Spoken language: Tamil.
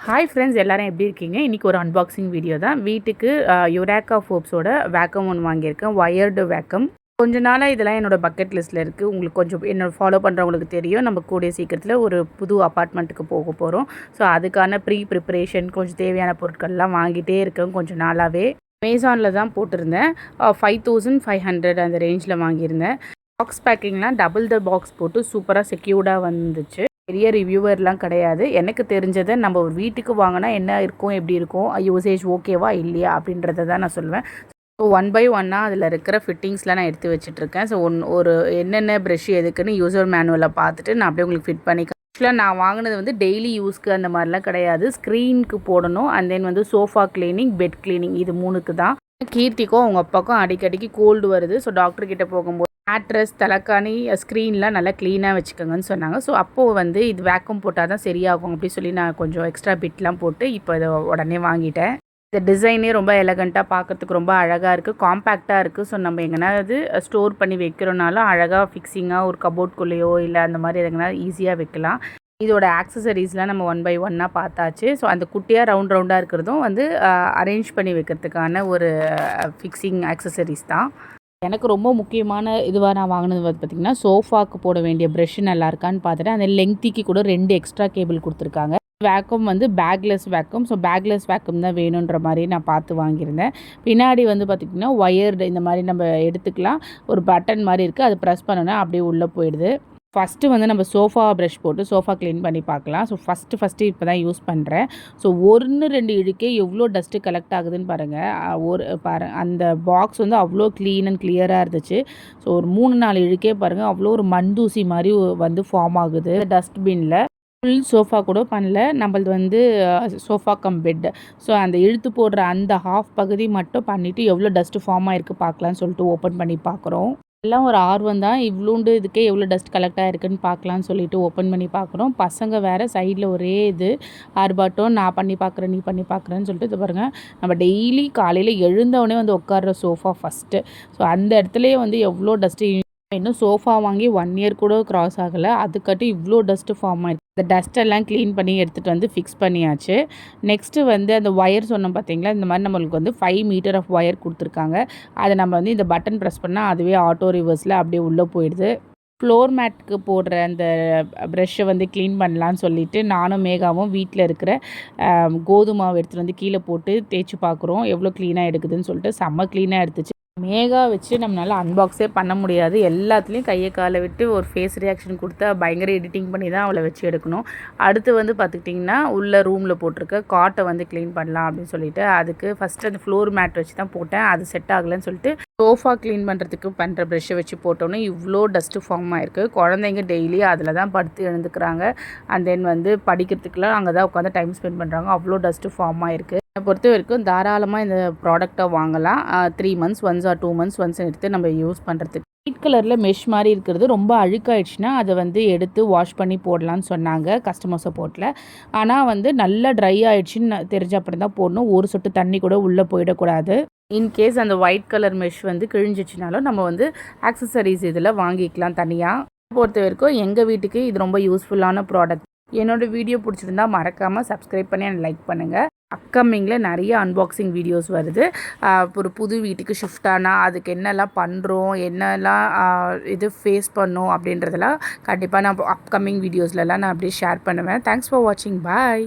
ஹாய் ஃப்ரெண்ட்ஸ், எல்லாரும் எப்படி இருக்கீங்க? இன்றைக்கி ஒரு அன்பாக்சிங் வீடியோ தான். வீட்டுக்கு யுரேக்கா ஃபோர்ப்ஸோட வேக்கம் ஒன்று வாங்கியிருக்கேன். Wired vacuum. கொஞ்ச நாளாக இதெல்லாம் என்னோடய பக்கெட் லிஸ்ட்டில் இருக்குது. உங்களுக்கு கொஞ்சம் என்னோட ஃபாலோ பண்ணுறவங்களுக்கு தெரியும். நம்ம கூடிய சீக்கிரத்தில் ஒரு புது அப்பார்ட்மெண்ட்டுக்கு போக போகிறோம். ஸோ அதுக்கான ப்ரிப்ரேஷன் கொஞ்சம் தேவையான பொருட்கள்லாம் வாங்கிட்டே இருக்கேன் கொஞ்சம் நாளாகவே. அமேசானில் தான் போட்டிருந்தேன். 5500 அந்த ரேஞ்சில் வாங்கியிருந்தேன். பாக்ஸ் பேக்கிங்லாம் டபுள் த பாக்ஸ் போட்டு சூப்பராக செக்யூர்டாக வந்துச்சு. பெரிய ரிவ்யூவர்லாம் கிடையாது. எனக்கு தெரிஞ்சதை நம்ம ஒரு வீட்டுக்கு வாங்கினா என்ன இருக்கும், எப்படி இருக்கும், யூசேஜ் ஓகேவா இல்லையா அப்படின்றத தான் நான் சொல்லுவேன். ஸோ 1 பை 1 அதில் இருக்கிற ஃபிட்டிங்ஸ்லாம் நான் எடுத்து வச்சுட்ருக்கேன். ஸோ ஒரு என்னென்ன ப்ரெஷ் எதுக்குன்னு யூசர் மேனுவலை பார்த்துட்டு நான் அப்படியே உங்களுக்கு ஃபிட் பண்ணி ஆக்சுவலாக நான் வாங்கினது வந்து டெய்லி யூஸ்க்கு அந்த மாதிரிலாம் கிடையாது. ஸ்க்ரீனுக்கு போடணும், அண்ட் தென் வந்து சோஃபா க்ளீனிங், பெட் க்ளீனிங், இது 3க்கு தான். கீர்த்திக்கும் அவங்க அப்பாவுக்கும் அடிக்கடிக்கு கோல்டு வருது. ஸோ டாக்டர்கிட்ட போகும்போது மேட்ரஸ், தலைக்காணி, ஸ்க்ரீன்லாம் நல்லா க்ளீனாக வச்சுக்கோங்கன்னு சொன்னாங்க. ஸோ அப்போது வந்து இது வேக்கம் போட்டால் தான் சரியாகும் அப்படி சொல்லி நான் கொஞ்சம் எக்ஸ்ட்ரா பிட்லாம் போட்டு இப்போ இதை உடனே வாங்கிட்டேன். இந்த டிசைனே ரொம்ப எலகண்ட்டாக, பார்க்குறதுக்கு ரொம்ப அழகாக இருக்குது, காம்பேக்டாக இருக்குது. ஸோ நம்ம எங்கேனாவது ஸ்டோர் பண்ணி வைக்கிறோனாலும் அழகாக ஃபிக்ஸிங்காக ஒரு கபோர்ட்குள்ளேயோ இல்லை அந்த மாதிரி எங்கன்னா ஈஸியாக வைக்கலாம். இதோட ஆக்சசரிஸ்லாம் நம்ம 1 பை 1 பார்த்தாச்சு. ஸோ அந்த குட்டியாக ரவுண்டாக இருக்கிறதும் வந்து அரேஞ்ச் பண்ணி வைக்கிறதுக்கான ஒரு ஃபிக்ஸிங் ஆக்சசரிஸ் தான். எனக்கு ரொம்ப முக்கியமான இதுவாக நான் வாங்கினது வந்து பார்த்திங்கன்னா, சோஃபாவுக்கு போட வேண்டிய ப்ரெஷ்ஷு நல்லா இருக்கான்னு பார்த்துட்டு அந்த லெங்க்த்திக்கு கூட 2 எக்ஸ்ட்ரா கேபிள் கொடுத்துருக்காங்க. வேக்கம் வந்து backless vacuum. So backless vacuum தான் வேணுன்ற மாதிரி நான் பார்த்து வாங்கியிருந்தேன். பின்னாடி வந்து பார்த்திங்கன்னா ஒயர்டு இந்த மாதிரி நம்ம எடுத்துக்கலாம். ஒரு பட்டன் மாதிரி இருக்குது, அது ப்ரெஸ் பண்ணோன்னா அப்படியே உள்ளே போயிடுது. ஃபஸ்ட்டு வந்து நம்ம சோஃபா ப்ரஷ் போட்டு சோஃபா க்ளீன் பண்ணி பார்க்கலாம். ஸோ ஃபஸ்ட்டு இப்போ தான் யூஸ் பண்ணுறேன். ஸோ 1-2 இழுக்கே எவ்வளோ டஸ்ட்டு கலெக்ட் ஆகுதுன்னு பாருங்கள். அந்த பாக்ஸ் வந்து அவ்வளோ க்ளீன் அண்ட் கிளியராக இருந்துச்சு. ஸோ ஒரு 3-4 இழுக்கே பாருங்கள், அவ்வளோ ஒரு மண்தூசி மாதிரி வந்து ஃபார்ம் ஆகுது டஸ்ட்பினில். ஃபுல் சோஃபா கூட பண்ணல, நம்மளது வந்து சோஃபா கம் பெட். ஸோ அந்த இழுத்து போடுற அந்த ஹாஃப் பகுதி மட்டும் பண்ணிவிட்டு எவ்வளோ டஸ்ட்டு ஃபார்ம் ஆகிருக்கு பார்க்கலான்னு சொல்லிட்டு ஓப்பன் பண்ணி பார்க்குறோம். எல்லாம் ஒரு ஆர்வம் தான், இவ்வளோண்டு இதுக்கே எவ்வளோ டஸ்ட் கலெக்ட் ஆகிருக்குன்னு பார்க்கலான்னு சொல்லிட்டு ஓப்பன் பண்ணி பார்க்குறோம். பசங்க வேறு சைடில் ஒரே இது ஆர்ப்பாட்டம், நான் பண்ணி பார்க்குறேன், நீ பண்ணி பார்க்குறேன்னு சொல்லிட்டு இது பாருங்கள். நம்ம டெய்லி காலையில் எழுந்தவொடனே வந்து உட்கார்ற சோஃபா ஃபஸ்ட்டு. ஸோ அந்த இடத்துலையே வந்து எவ்வளோ டஸ்ட்டு. இன்னும் சோஃபா வாங்கி 1 இயர் கூட கிராஸ் ஆகலை, அதுக்காட்டி இவ்வளோ டஸ்ட்டு ஃபார்ம் ஆகிருக்கு. இந்த டஸ்ட்டெல்லாம் க்ளீன் பண்ணி எடுத்துகிட்டு வந்து ஃபிக்ஸ் பண்ணியாச்சு. நெக்ஸ்ட்டு வந்து அந்த ஒயர் சொன்னோம் பார்த்தீங்களா, இந்த மாதிரி நம்மளுக்கு வந்து 5 மீட்டர் ஆஃப் ஒயர் கொடுத்துருக்காங்க. அதை நம்ம வந்து இந்த பட்டன் ப்ரெஸ் பண்ணால் அதுவே ஆட்டோ ரிவர்ஸில் அப்படியே உள்ளே போயிடுது. ஃப்ளோர் மேட்டுக்கு போடுற அந்த ப்ரெஷ்ஷை வந்து க்ளீன் பண்ணலான்னு சொல்லிவிட்டு நானும் மேகாவும் வீட்டில் இருக்கிற கோதுமாவை எடுத்துகிட்டு வந்து கீழே போட்டு தேய்ச்சி பார்க்குறோம் எவ்வளோ க்ளீனாக எடுக்குதுன்னு சொல்லிட்டு. செம்ம க்ளீனாக எடுத்துச்சு. மேகா வச்சு நம்மளால் அன்பாக்ஸே பண்ண முடியாது. எல்லாத்துலேயும் கையை காலை விட்டு ஒரு ஃபேஸ் ரியாக்ஷன் கொடுத்தா பயங்கர எடிட்டிங் பண்ணி தான் அவளை வச்சு எடுக்கணும். அடுத்து வந்து பார்த்துக்கிட்டிங்கன்னா உள்ள ரூமில் போட்டிருக்க காட்டை வந்து க்ளீன் பண்ணலாம் அப்படின்னு சொல்லிட்டு அதுக்கு ஃபஸ்ட்டு அந்த ஃப்ளோர் மேட் வச்சு தான் போட்டேன். அது செட் ஆகலைன்னு சொல்லிட்டு சோஃபா க்ளீன் பண்ணுறதுக்கு பண்ணுற ப்ரெஷ்ஷை வச்சு போட்டோன்னே இவ்வளோ டஸ்ட்டு ஃபார்ம் ஆகிருக்கு. குழந்தைங்க டெய்லி அதில் தான் படுத்து எழுந்துக்கிறாங்க. அண்ட் தென் வந்து படிக்கிறதுக்குலாம் அங்கே தான் உட்காந்து டைம் ஸ்பெண்ட் பண்ணுறாங்க. அவ்வளோ டஸ்ட்டு ஃபார்ம் ஆகிருக்கு. என்னை பொறுத்த வரைக்கும் தாராளமாக இந்த ப்ராடக்டை வாங்கலாம். 3 months ones or 2 months ones எடுத்து நம்ம யூஸ் பண்ணுறதுக்கு. ஒயிட் கலரில் மெஷ் மாதிரி இருக்கிறது ரொம்ப அழுக்காயிடுச்சுன்னா அதை வந்து எடுத்து வாஷ் பண்ணி போடலான்னு சொன்னாங்க கஸ்டமர் சப்போர்ட்டில். ஆனால் வந்து நல்லா ட்ரை ஆகிடுச்சின்னு தெரிஞ்ச அப்புறம் தான் போடணும். ஒரு சொட்டு தண்ணி கூட உள்ளே போயிடக்கூடாது. இன்கேஸ் அந்த ஒயிட் கலர் மெஷ் வந்து கிழிஞ்சிச்சுனாலும் நம்ம வந்து ஆக்சசரிஸ் இதில் வாங்கிக்கலாம் தனியாக. பொறுத்த வரைக்கும் எங்கள் வீட்டுக்கு இது ரொம்ப யூஸ்ஃபுல்லான ப்ராடக்ட். என்னோடய வீடியோ பிடிச்சிருந்தா மறக்காமல் சப்ஸ்கிரைப் பண்ணி எனக்கு லைக் பண்ணுங்கள். அப்கமிங்கில் நிறைய அன்பாக்சிங் வீடியோஸ் வருது. ஒரு புது வீட்டுக்கு ஷிஃப்ட் ஆனால் அதுக்கு என்னெல்லாம் பண்ணுறோம், என்னெல்லாம் இது ஃபேஸ் பண்ணோம் அப்படின்றதெல்லாம் கண்டிப்பாக நான் அப்கமிங் வீடியோஸ்லலாம் நான் அப்படியே ஷேர் பண்ணுவேன். தேங்க்ஸ் ஃபார் வாட்சிங். பாய்.